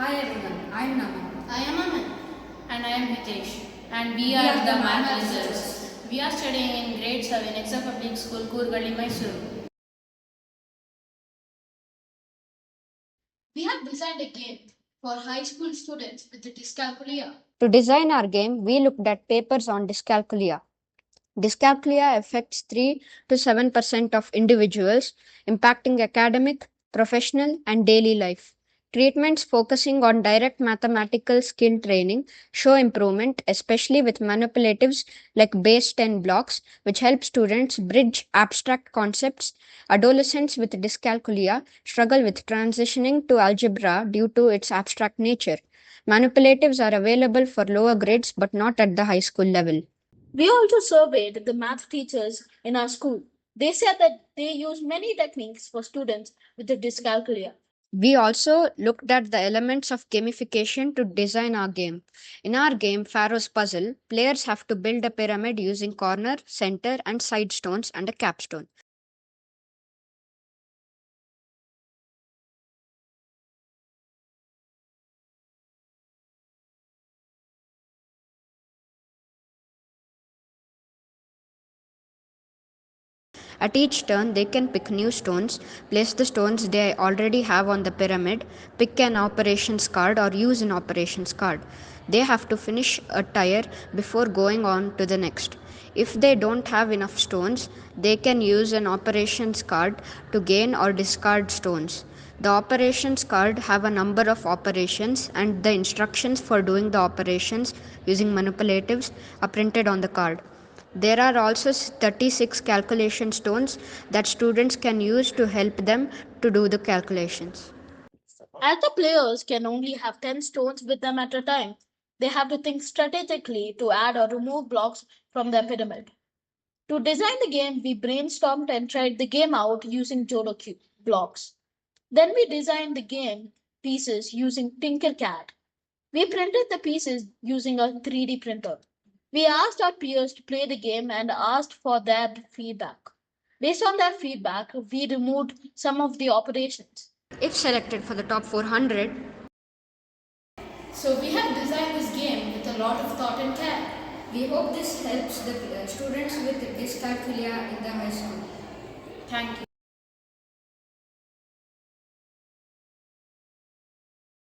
Hi everyone, I am Naman. I am Aman. And I am Hitesh. And we are the math lizards. We are studying in grade 7 Exam Public School, Koorgalli, Mysore. We have designed a game for high school students with the dyscalculia. To design our game, we looked at papers on dyscalculia. Dyscalculia affects 3 to 7% of individuals, impacting academic, professional, and daily life. Treatments focusing on direct mathematical skill training show improvement, especially with manipulatives like base 10 blocks, which help students bridge abstract concepts. Adolescents with dyscalculia struggle with transitioning to algebra due to its abstract nature. Manipulatives are available for lower grades but not at the high school level. We also surveyed the math teachers in our school. They said that they use many techniques for students with the dyscalculia. We also looked at the elements of gamification to design our game. In our game, Pharaoh's Puzzle, players have to build a pyramid using corner, center, and side stones and a capstone. At each turn, they can pick new stones, place the stones they already have on the pyramid, pick an operations card, or use an operations card. They have to finish a tire before going on to the next. If they don't have enough stones, they can use an operations card to gain or discard stones. The operations card have a number of operations and the instructions for doing the operations using manipulatives are printed on the card. There are also 36 calculation stones that students can use to help them to do the calculations. As the players can only have 10 stones with them at a time, they have to think strategically to add or remove blocks from their pyramid. To design the game, we brainstormed and tried the game out using Jodo blocks. Then we designed the game pieces using Tinkercad. We printed the pieces using a 3D printer. We asked our peers to play the game and asked for their feedback. Based on their feedback, we removed some of the operations. If selected for the top 400, So we have designed this game with a lot of thought and care. We hope this helps the students with dyscalculia in the high school. Thank you.